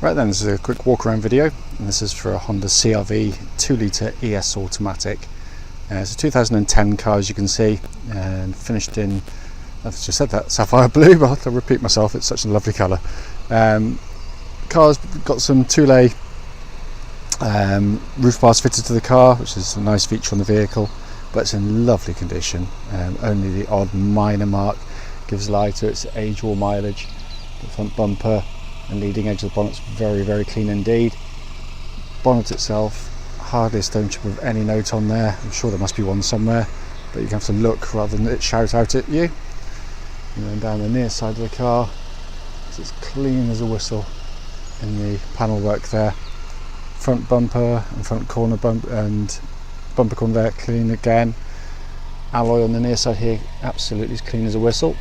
Right then, this is a quick walk around video, and this is for a Honda CR-V 2-litre ES automatic. It's a 2010 car, as you can see, and finished in, I've just said that, sapphire blue, but I'll repeat myself, it's such a lovely colour. Car's got some Thule roof bars fitted to the car, which is a nice feature on the vehicle, but it's in lovely condition. Only the odd minor mark gives lie to its age or mileage. The front bumper and leading edge of the bonnet's very, very clean indeed. Bonnet itself, hardly a stone chip of any note on there. I'm sure there must be one somewhere, but you can have to look rather than it shout out at you. And then down the near side of the car, it's clean as a whistle in the panel work there. Front bumper and front corner and bumper corner there, clean again. Alloy on the near side here, absolutely as clean as a whistle.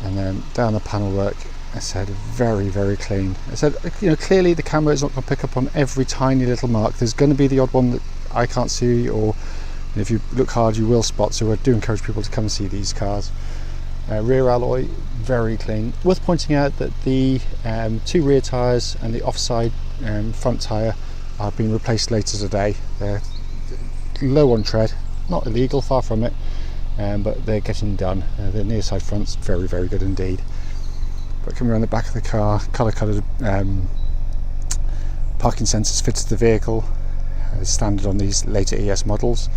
And then down the panel work, I said very, very clean. I said, you know, clearly the camera is not going to pick up on every tiny little mark. There's going to be the odd one that I can't see, or if you look hard you will spot, so I do encourage people to come and see these cars. Rear alloy, very clean. Worth pointing out that the two rear tyres and the offside front tyre are being replaced later today. They're low on tread, not illegal, far from it, but they're getting done. The near side front's very, very good indeed. But coming around the back of the car, colour-coded parking sensors fitted to the vehicle, as standard on these later ES models.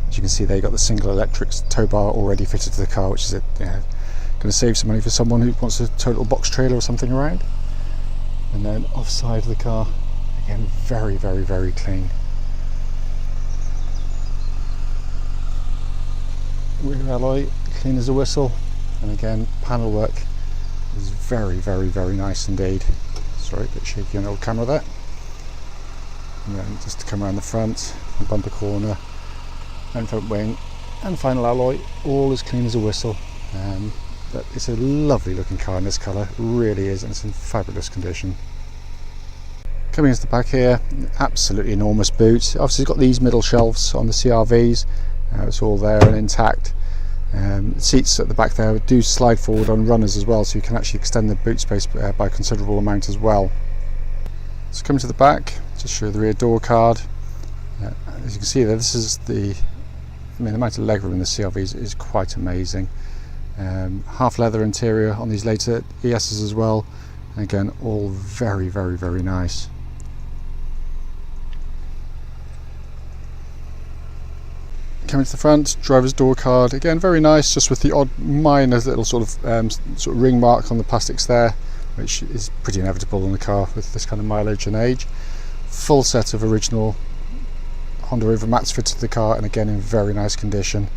As you can see, they got the single electric tow bar already fitted to the car, which is going to save some money for someone who wants a total box trailer or something around. And then offside of the car, again, very, very, very clean. Rear alloy, clean as a whistle, and again, panel work is very, very, very nice indeed. Sorry, a bit shaky on the old camera there. And then just to come around the front, the bumper corner, and front wing, and final alloy, all as clean as a whistle. But it's a lovely looking car in this colour, it really is, and it's in fabulous condition. Coming into the back here, absolutely enormous boot. Obviously it's got these middle shelves on the CR-Vs, it's all there and intact. Seats at the back there do slide forward on runners as well, so you can actually extend the boot space by a considerable amount as well. So coming to the back, just show the rear door card. As you can see there, this is the amount of legroom in the CR-Vs is quite amazing. Half leather interior on these later ESs as well, and again, all very, very, very nice. Coming to the front, driver's door card, again very nice, just with the odd minor little sort of ring mark on the plastics there, which is pretty inevitable in the car with this kind of mileage and age. Full set of original Honda over mats fitted to the car, and again in very nice condition,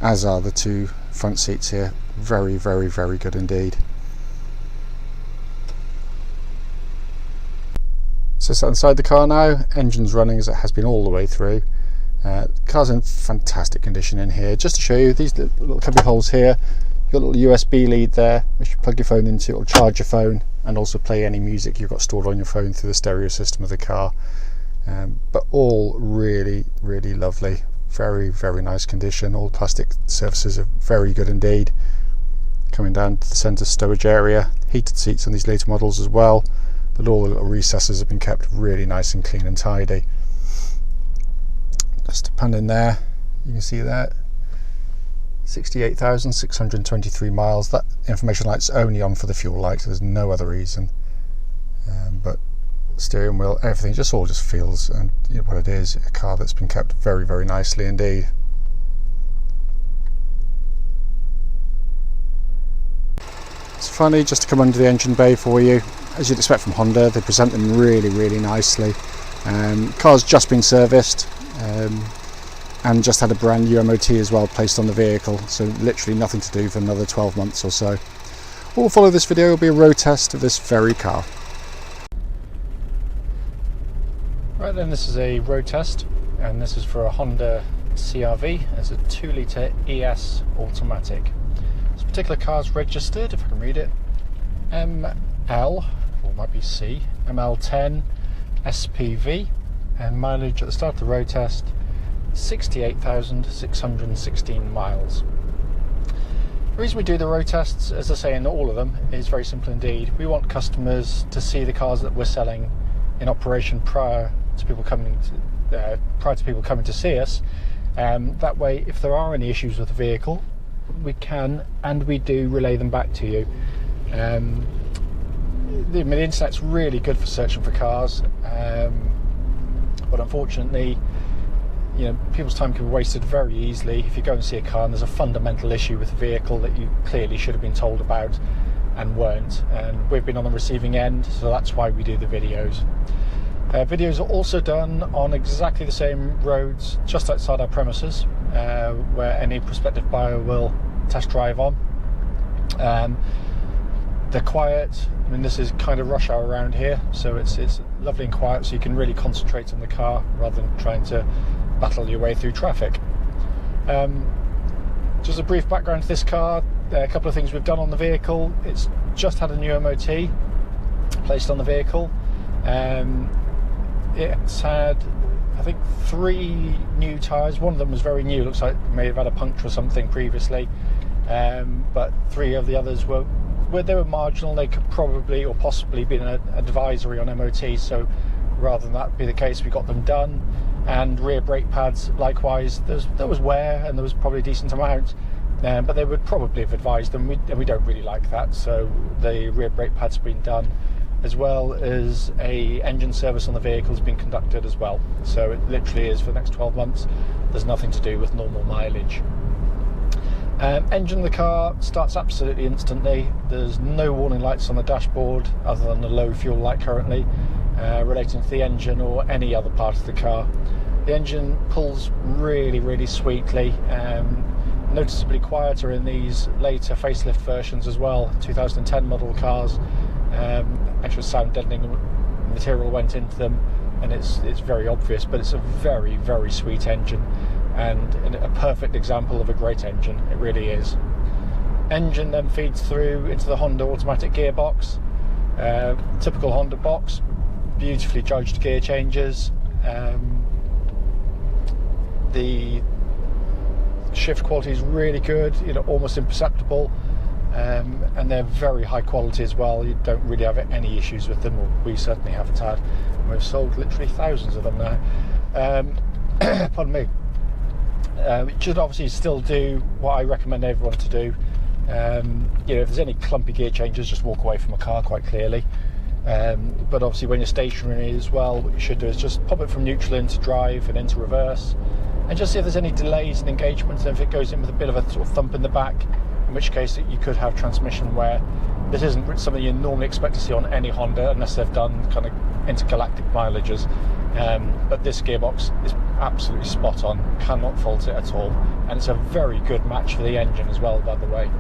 as are the two front seats here. Very, very, very good indeed. So sat inside the car now, engine's running as it has been all the way through. The car's in fantastic condition in here. Just to show you, these little couple of holes here, you've got a little USB lead there which you plug your phone into, it'll charge your phone and also play any music you've got stored on your phone through the stereo system of the car. But all really, really lovely, very, very nice condition. All plastic surfaces are very good indeed. Coming down to the centre stowage area, heated seats on these later models as well, but all the little recesses have been kept really nice and clean and tidy. Just to pan in there, you can see that 68,623 miles. That information light's only on for the fuel light, there's no other reason. But steering wheel, everything just feels, and you know what it is, a car that's been kept very, very nicely indeed. It's funny just to come under the engine bay for you. As you'd expect from Honda, they present them really, really nicely. Car's just been serviced, and just had a brand new MOT as well placed on the vehicle, so literally nothing to do for another 12 months or so. What will follow this video will be a road test of this very car. Right then, this is a road test, and this is for a Honda CR-V. It's a 2-litre ES automatic. This particular car is registered, if I can read it, ML, or it might be C, ML10SPV, and mileage at the start of the road test, 68,616 miles. The reason we do the road tests, as I say in all of them, is very simple indeed. We want customers to see the cars that we're selling in operation prior to people coming to see us. That way, if there are any issues with the vehicle, we can and we do relay them back to you. The internet's really good for searching for cars, but unfortunately, people's time can be wasted very easily if you go and see a car and there's a fundamental issue with the vehicle that you clearly should have been told about and weren't. And we've been on the receiving end, so that's why we do the videos. Videos are also done on exactly the same roads just outside our premises, where any prospective buyer will test drive on. They're quiet. I mean, this is kind of rush hour around here, so it's lovely and quiet, so you can really concentrate on the car rather than trying to battle your way through traffic. Just a brief background to this car. A couple of things we've done on the vehicle. It's just had a new MOT placed on the vehicle. It's had, I think, 3 new tyres. One of them was very new, looks like it may have had a puncture or something previously, but 3 of the others were marginal. They could probably or possibly be an advisory on MOT, so rather than that be the case, we got them done. And rear brake pads, likewise, there was wear and there was probably a decent amount, but they would probably have advised them, and we don't really like that, so the rear brake pads have been done, as well as a engine service on the vehicle has been conducted as well. So it literally is for the next 12 months. There's nothing to do with normal mileage. Engine of the car starts absolutely instantly. There's no warning lights on the dashboard other than the low fuel light currently, relating to the engine or any other part of the car. The engine pulls really, really sweetly, noticeably quieter in these later facelift versions as well, 2010 model cars. Extra sound deadening material went into them, and it's very obvious, but it's a very, very sweet engine and a perfect example of a great engine. It really is. Engine then feeds through into the Honda automatic gearbox, typical Honda box, beautifully judged gear changes. The shift quality is really good, almost imperceptible. And they're very high quality as well. You don't really have any issues with them, or we certainly haven't had. We've sold literally thousands of them now. Pardon me. It should obviously still do what I recommend everyone to do. If there's any clumpy gear changes, just walk away from a car quite clearly. But obviously when you're stationary as well, what you should do is just pop it from neutral into drive and into reverse, and just see if there's any delays in engagement, and if it goes in with a bit of a sort of thump in the back, in which case you could have transmission wear. This isn't something you normally expect to see on any Honda unless they've done kind of intergalactic mileages, but this gearbox is absolutely spot on, cannot fault it at all, and it's a very good match for the engine as well, by the way.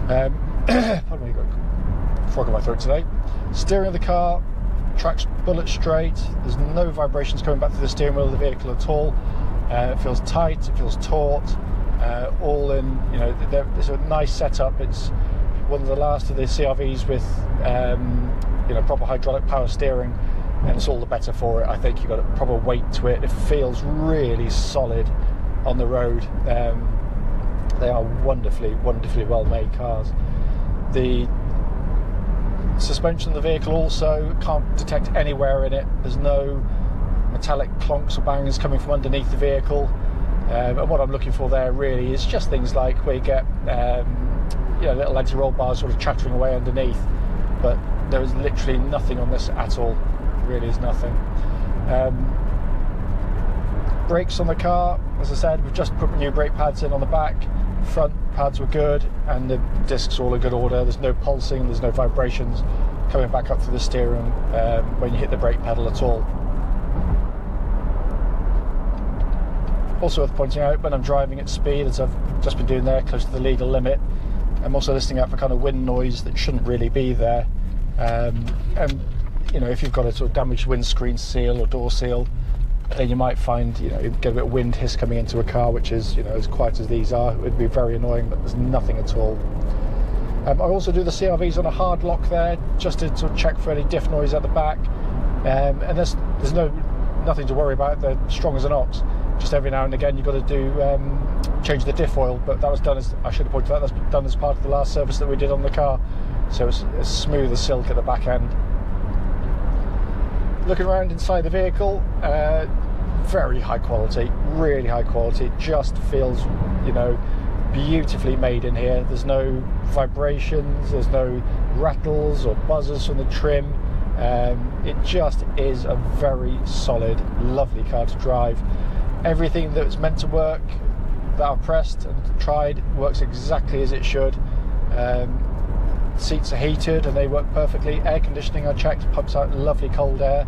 Pardon me, got a frog in my throat today. Steering of the car tracks bullet straight. There's no vibrations coming back through the steering wheel of the vehicle at all. It feels tight, it feels taut, all in, it's a nice setup. It's one of the last of the CRVs with proper hydraulic power steering, and it's all the better for it. I think you've got a proper weight to it. It feels really solid on the road. They are wonderfully well made cars. The suspension of the vehicle also can't detect anywhere in it. There's no metallic clonks or bangs coming from underneath the vehicle, and what I'm looking for there really is just things like where you get little anti-roll bars sort of chattering away underneath, but there is literally nothing on this at all. Really is nothing. Brakes on the car, as I said, we've just put new brake pads in on the back. Front pads were good, and the discs are all in good order. There's no pulsing, there's no vibrations coming back up through the steering when you hit the brake pedal at all. Also worth pointing out, when I'm driving at speed, as I've just been doing there, close to the legal limit, I'm also listening out for kind of wind noise that shouldn't really be there. And if you've got a sort of damaged windscreen seal or door seal, then you might find you get a bit of wind hiss coming into a car, which is as quiet as these are. It would be very annoying, but there's nothing at all. I also do the CRVs on a hard lock there, just to sort of check for any diff noise at the back. And there's nothing to worry about. They're strong as an ox. Just every now and again you've got to do changed the diff oil, but that was done as, I should have pointed out, that's done as part of the last service that we did on the car. So it's smooth as silk at the back end. Looking around inside the vehicle, very high quality, really high quality. It just feels, you know, beautifully made in here. There's no vibrations, there's no rattles or buzzers from the trim. It just is a very solid, lovely car to drive. Everything that's meant to work, that I've pressed and tried, works exactly as it should. Seats are heated and they work perfectly. Air conditioning, I checked, pumps out lovely cold air.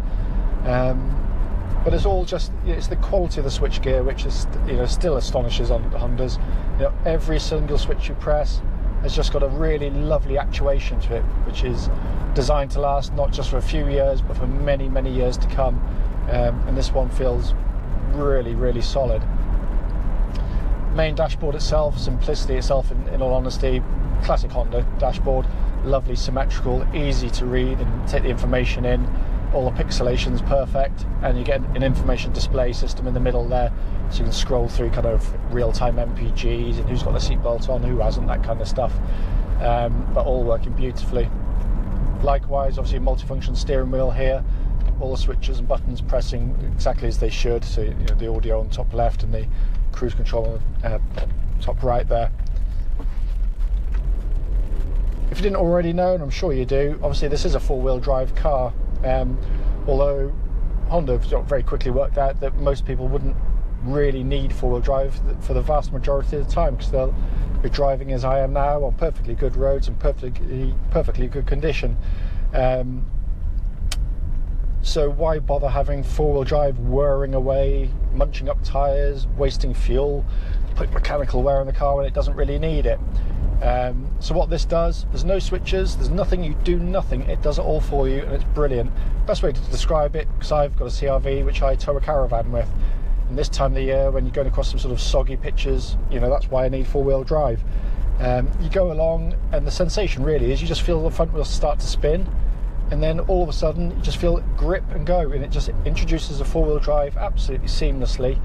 But it's all just, it's the quality of the switchgear which is, you know, still astonishes on Hondas. You know, every single switch you press has just got a really lovely actuation to it, which is designed to last not just for a few years, but for many, many years to come. And this one feels really, really solid. Main dashboard itself, simplicity itself, in all honesty, classic Honda dashboard, lovely, symmetrical, easy to read and take the information in. All the pixelation's perfect, and you get an information display system in the middle there, so you can scroll through kind of real-time MPGs and who's got a seatbelt on, who hasn't, that kind of stuff. But all working beautifully. Likewise, obviously a multifunction steering wheel here, all the switches and buttons pressing exactly as they should, so you know, the audio on top left and the cruise control on top right there. If you didn't already know, and I'm sure you do, obviously this is a four-wheel drive car, although Honda have very quickly worked out that most people wouldn't really need four-wheel drive for the vast majority of the time, because they'll be driving as I am now on perfectly good roads and perfectly good condition. So why bother having four-wheel drive whirring away, munching up tyres, wasting fuel, putting mechanical wear on the car when it doesn't really need it? So what this does, there's no switches, there's nothing, you do nothing, it does it all for you, and it's brilliant. Best way to describe it, because I've got a CRV which I tow a caravan with, and this time of the year when you're going across some sort of soggy pitches, you know, that's why I need four-wheel drive. You go along and the sensation really is you just feel the front wheels start to spin, and then all of a sudden you just feel it grip and go, and it just introduces the four-wheel drive absolutely seamlessly.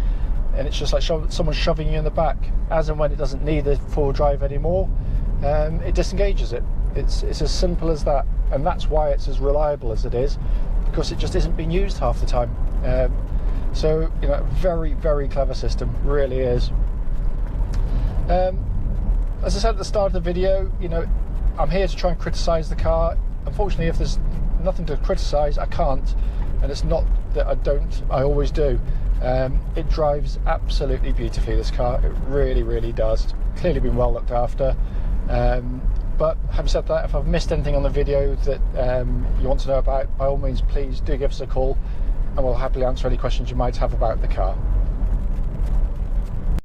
And it's just like someone shoving you in the back. As and when it doesn't need the four-wheel drive anymore, it disengages it. It's as simple as that, and that's why it's as reliable as it is, because it just isn't being used half the time. So, you know, very, very clever system, really is. As I said at the start of the video, you know, I'm here to try and criticise the car. Unfortunately, if there's nothing to criticise, I can't, and it's not that I don't, I always do. It drives absolutely beautifully, this car. It really, really does. It's clearly been well looked after. But having said that, if I've missed anything on the video that you want to know about, by all means, please do give us a call, and we'll happily answer any questions you might have about the car.